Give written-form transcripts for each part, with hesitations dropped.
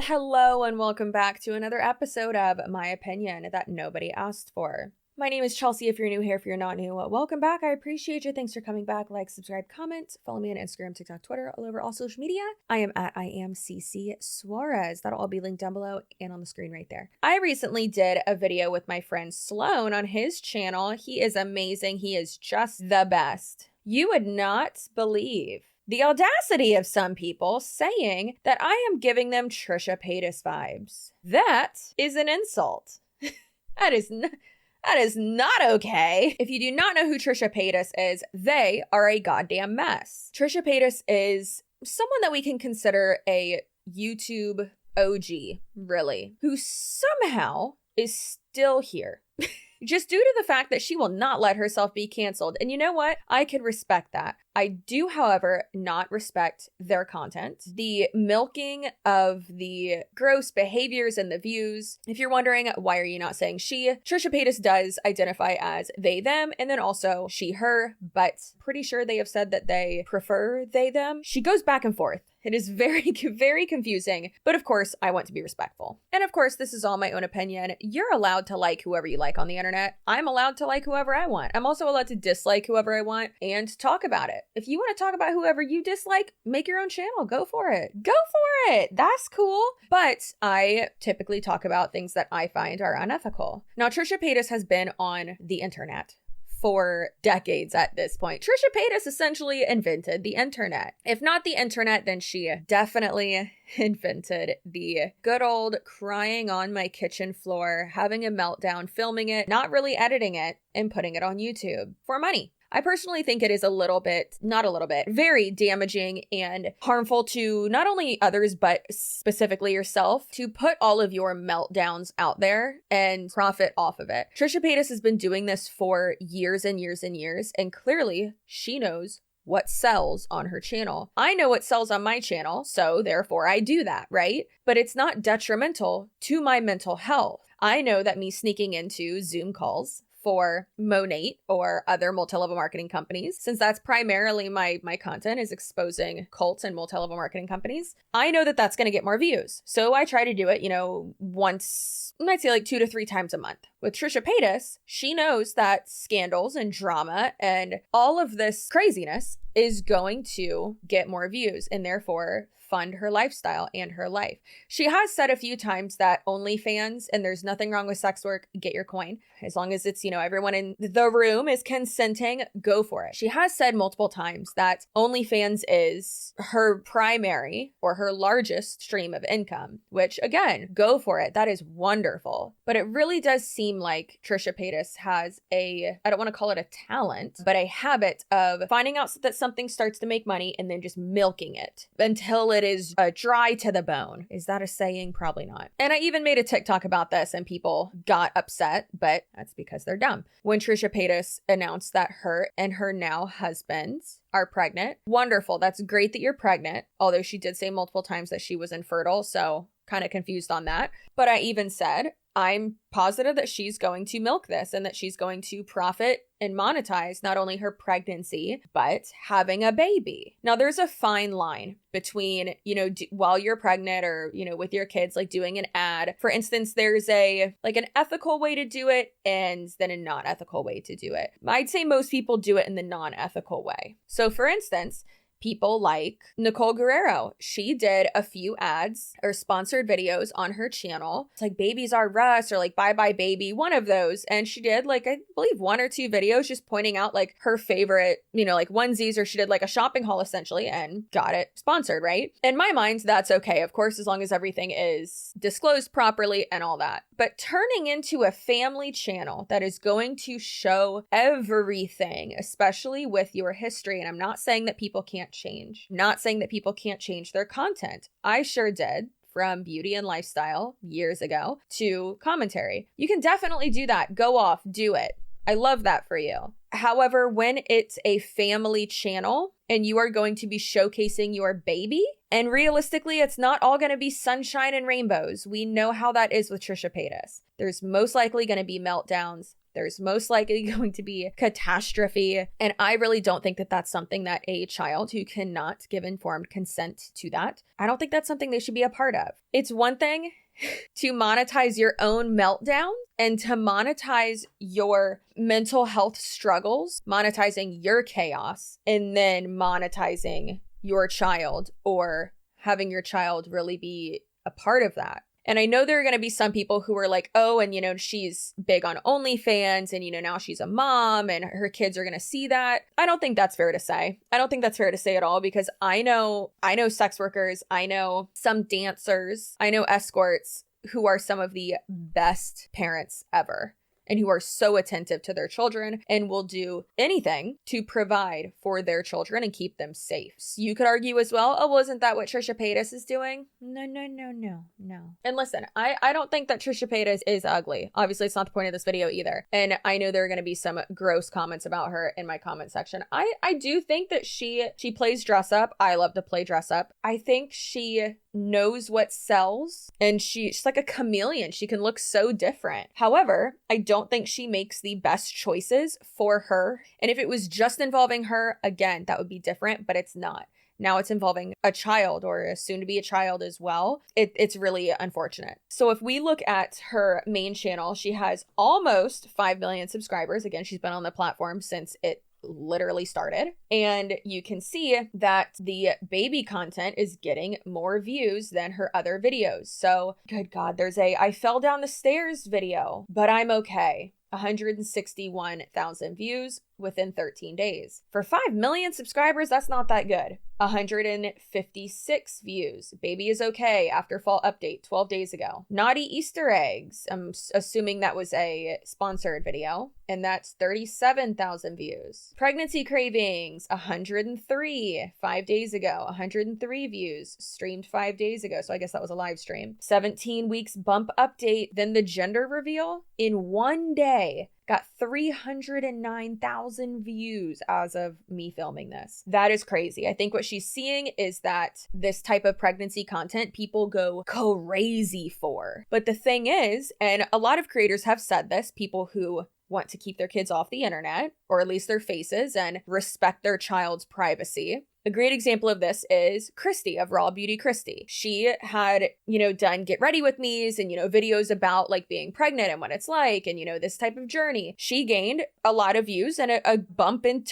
Hello and welcome back to another episode of My Opinion That Nobody Asked For. My name is Chelsea. If you're new here, if you're not new, welcome back. I appreciate you. Thanks for coming back. Like, subscribe, comment, follow me on Instagram, TikTok, Twitter, all over all social media. I am at CCsuarez. That'll all be linked down below and on the screen right there. I recently did a video with my friend Sloan on his channel. He is amazing. He is just the best. You would not believe the audacity of some people saying that I am giving them Trisha Paytas vibes. That is an insult. That is not okay. If you do not know who Trisha Paytas is, they are a goddamn mess. Trisha Paytas is someone that we can consider a YouTube OG, really, who somehow is still here. Just due to the fact that she will not let herself be canceled. And you know what? I can respect that. I do, however, not respect their content. The milking of the gross behaviors and the views. If you're wondering, why are you not saying she? Trisha Paytas does identify as they, them, and then also she, her, but pretty sure they have said that they prefer they, them. She goes back and forth. It is very, very confusing. But of course, I want to be respectful. And of course, this is all my own opinion. You're allowed to like whoever you like on the internet. I'm allowed to like whoever I want. I'm also allowed to dislike whoever I want and talk about it. If you want to talk about whoever you dislike, make your own channel. Go for it. Go for it. That's cool. But I typically talk about things that I find are unethical. Now, Trisha Paytas has been on the internet for decades at this point. Trisha Paytas essentially invented the internet. If not the internet, then she definitely invented the good old crying on my kitchen floor, having a meltdown, filming it, not really editing it, and putting it on YouTube for money. I personally think it is very damaging and harmful to not only others, but specifically yourself, to put all of your meltdowns out there and profit off of it. Trisha Paytas has been doing this for years and years and years, and clearly she knows what sells on her channel. I know what sells on my channel, so therefore I do that, right? But it's not detrimental to my mental health. I know that me sneaking into Zoom calls for Monate or other multi-level marketing companies, since that's primarily my content is exposing cults and multi-level marketing companies, I know that that's going to get more views. So I try to do it, once, I'd say like 2 to 3 times a month. With Trisha Paytas, she knows that scandals and drama and all of this craziness is going to get more views and therefore fund her lifestyle and her life. She has said a few times that OnlyFans, and there's nothing wrong with sex work, get your coin. As long as it's, everyone in the room is consenting, go for it. She has said multiple times that OnlyFans is her primary or her largest stream of income, which again, go for it. That is wonderful. But it really does seem like Trisha Paytas has I don't want to call it a talent, but a habit of finding out that something starts to make money and then just milking it until it is dry to the bone. Is that a saying? Probably not. And I even made a TikTok about this and people got upset, but that's because they're dumb. When Trisha Paytas announced that her and her now husband are pregnant, wonderful. That's great that you're pregnant. Although she did say multiple times that she was infertile, so kind of confused on that. But I even said, I'm positive that she's going to milk this and that she's going to profit and monetize not only her pregnancy, but having a baby. Now, there's a fine line between, while you're pregnant or, with your kids, like doing an ad. For instance, there's an ethical way to do it and then a non-ethical way to do it. I'd say most people do it in the non-ethical way. So for instance, people like Nicole Guerrero. She did a few ads or sponsored videos on her channel. It's like Babies Are Us or like Bye Bye Baby, one of those. And she did I believe 1 or 2 videos just pointing out her favorite, onesies, or she did a shopping haul essentially and got it sponsored, right? In my mind, that's okay. Of course, as long as everything is disclosed properly and all that. But turning into a family channel that is going to show everything, especially with your history, and I'm not saying that people can't change. Not saying that people can't change their content. I sure did. From beauty and lifestyle years ago to commentary. You can definitely do that. Go off, do it. I love that for you. However, when it's a family channel and you are going to be showcasing your baby, and realistically, it's not all going to be sunshine and rainbows. We know how that is with Trisha Paytas. There's most likely going to be meltdowns, There's most likely going to be catastrophe. And I really don't think that that's something that a child who cannot give informed consent to that, I don't think that's something they should be a part of. It's one thing to monetize your own meltdown and to monetize your mental health struggles, monetizing your chaos, and then monetizing your child or having your child really be a part of that. And I know there are going to be some people who are like, oh, and she's big on OnlyFans and, now she's a mom and her kids are going to see that. I don't think that's fair to say. I don't think that's fair to say at all, because I know sex workers, I know some dancers, I know escorts who are some of the best parents ever, and who are so attentive to their children and will do anything to provide for their children and keep them safe. So you could argue as well, oh, well, isn't that what Trisha Paytas is doing? No. And listen, I don't think that Trisha Paytas is ugly. Obviously, it's not the point of this video either. And I know there are going to be some gross comments about her in my comment section. I do think that she plays dress up. I love to play dress up. I think she knows what sells, and she's like a chameleon. She can look so different. However, I don't think she makes the best choices for her. And if it was just involving her, again, that would be different, but it's not. Now it's involving a child, or a soon to be a child as well. It's really unfortunate. So if we look at her main channel, she has almost 5 million subscribers. Again, she's been on the platform since it literally started. And you can see that the baby content is getting more views than her other videos. So good God, there's a I fell down the stairs video, but I'm okay. 161,000 views within 13 days. For 5 million subscribers, that's not that good. 156 views. Baby is okay after fall update 12 days ago. Naughty Easter eggs. I'm assuming that was a sponsored video. And that's 37,000 views. Pregnancy cravings. 103 5 days ago. 103 views. Streamed 5 days ago. So I guess that was a live stream. 17 weeks bump update. Then the gender reveal in one day. Got 309,000 views as of me filming this. That is crazy. I think what she's seeing is that this type of pregnancy content people go crazy for. But the thing is, and a lot of creators have said this, people who want to keep their kids off the internet, or at least their faces, and respect their child's privacy. A great example of this is Christy of Raw Beauty Christy. She had, done Get Ready With Me's and, videos about like being pregnant and what it's like and, this type of journey. She gained a lot of views and a bump in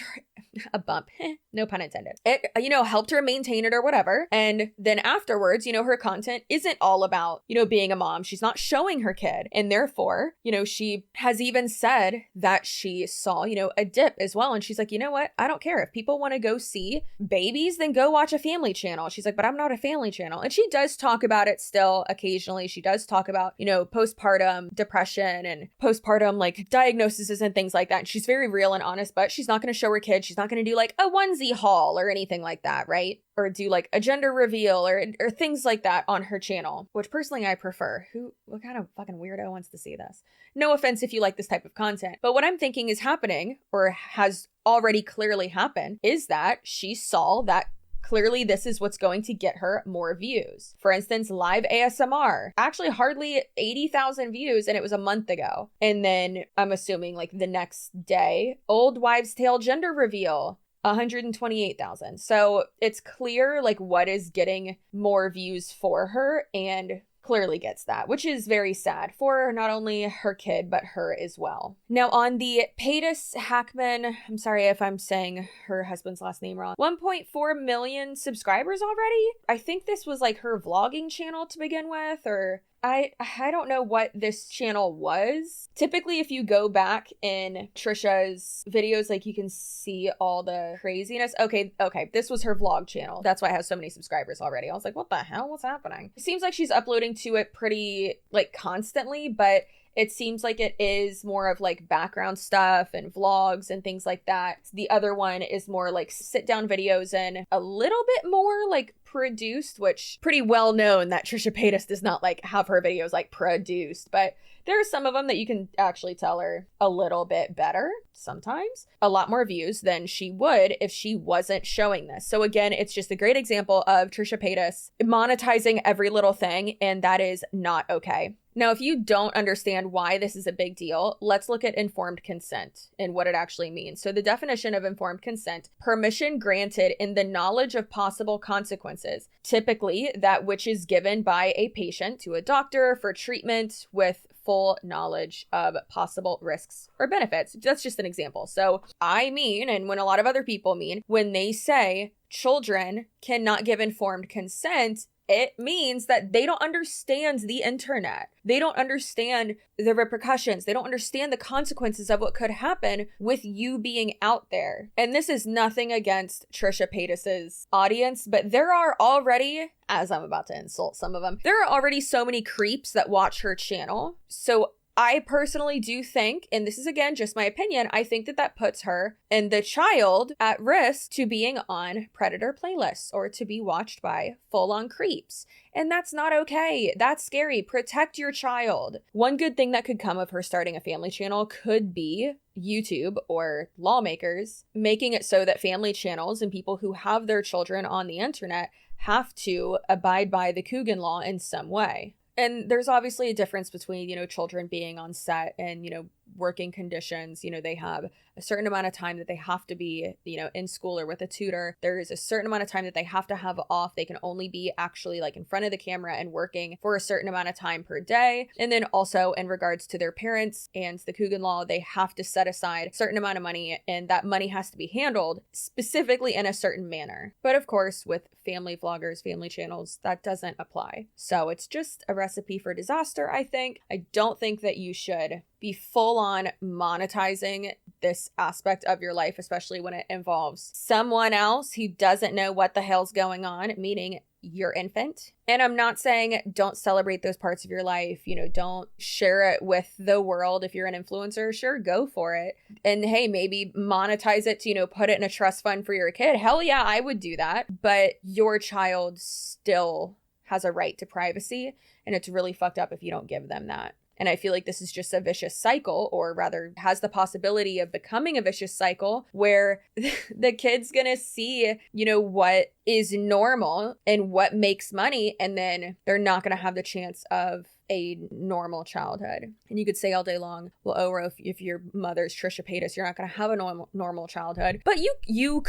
a bump, no pun intended. It, helped her maintain it or whatever. And then afterwards, her content isn't all about, being a mom. She's not showing her kid. And therefore, she has even said that she saw, a dip as well. And she's like, you know what? I don't care. If people want to go see babies, then go watch a family channel. She's like, but I'm not a family channel. And she does talk about it still occasionally. She does talk about, postpartum depression and postpartum like diagnoses and things like that. And she's very real and honest, but she's not going to show her kid. She's not going to do like a onesie haul or anything like that, right? Or do like a gender reveal or things like that on her channel, which personally I prefer. What kind of fucking weirdo wants to see this? No offense if you like this type of content, but what I'm thinking is happening, or has already clearly happened, is that she saw that clearly this is what's going to get her more views. For instance, live ASMR, actually hardly 80,000 views, and it was a month ago. And then I'm assuming like the next day, old wives' tale gender reveal, 128,000. So it's clear like what is getting more views for her, and clearly gets that, which is very sad for not only her kid, but her as well. Now on the Paytas Hackman, I'm sorry if I'm saying her husband's last name wrong, 1.4 million subscribers already. I think this was like her vlogging channel to begin with, or I don't know what this channel was. Typically, if you go back in Trisha's videos, like you can see all the craziness. Okay, this was her vlog channel. That's why it has so many subscribers already. I was like, what the hell? What's happening? It seems like she's uploading to it pretty like constantly, but it seems like it is more of like background stuff and vlogs and things like that. The other one is more like sit down videos and a little bit more like produced, which pretty well known that Trisha Paytas does not like have her videos like produced, but there are some of them that you can actually tell are a little bit better sometimes, a lot more views than she would if she wasn't showing this. So again, it's just a great example of Trisha Paytas monetizing every little thing, and that is not okay. Now, if you don't understand why this is a big deal, let's look at informed consent and what it actually means. So the definition of informed consent: permission granted in the knowledge of possible consequences, typically that which is given by a patient to a doctor for treatment with full knowledge of possible risks or benefits. That's just an example. So I mean, and when a lot of other people mean, when they say children cannot give informed consent, it means that they don't understand the internet. They don't understand the repercussions. They don't understand the consequences of what could happen with you being out there. And this is nothing against Trisha Paytas's audience, but there are already, as I'm about to insult some of them, there are already so many creeps that watch her channel. So I personally do think, and this is again just my opinion, I think that that puts her and the child at risk to being on predator playlists or to be watched by full-on creeps. And that's not okay. That's scary. Protect your child. One good thing that could come of her starting a family channel could be YouTube or lawmakers making it so that family channels and people who have their children on the internet have to abide by the Coogan law in some way. And there's obviously a difference between, children being on set and, working conditions. They have a certain amount of time that they have to be, in school or with a tutor. There is a certain amount of time that they have to have off. They can only be actually in front of the camera and working for a certain amount of time per day. And then also in regards to their parents and the Coogan law, they have to set aside a certain amount of money, and that money has to be handled specifically in a certain manner. But of course, with family vloggers, family channels, that doesn't apply. So it's just a recipe for disaster, I think. I don't think that you should be full on monetizing this aspect of your life, especially when it involves someone else who doesn't know what the hell's going on, meaning your infant. And I'm not saying don't celebrate those parts of your life, don't share it with the world. If you're an influencer, sure, go for it. And hey, maybe monetize it to, put it in a trust fund for your kid. Hell yeah, I would do that. But your child still has a right to privacy, and it's really fucked up if you don't give them that. And I feel like this is just a vicious cycle, or rather has the possibility of becoming a vicious cycle where the kid's gonna see, what is normal and what makes money, and then they're not gonna have the chance of a normal childhood. And you could say all day long, well, Oro, if your mother's Trisha Paytas, you're not going to have a normal childhood. But you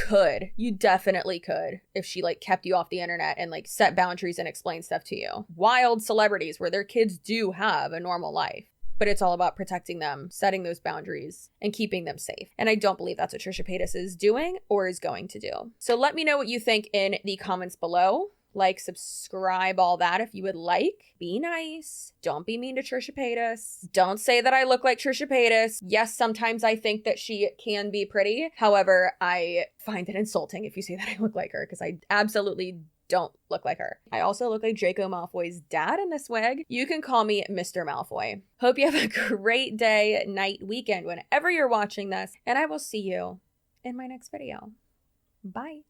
definitely could, if she kept you off the internet and set boundaries and explained stuff to you. Wild celebrities where their kids do have a normal life. But it's all about protecting them, setting those boundaries, and keeping them safe. And I don't believe that's what Trisha Paytas is doing or is going to do. So let me know what you think in the comments below. Subscribe, all that if you would like. Be nice. Don't be mean to Trisha Paytas. Don't say that I look like Trisha Paytas. Yes, sometimes I think that she can be pretty. However, I find it insulting if you say that I look like her, because I absolutely don't look like her. I also look like Draco Malfoy's dad in this wig. You can call me Mr. Malfoy. Hope you have a great day, night, weekend, whenever you're watching this, and I will see you in my next video. Bye.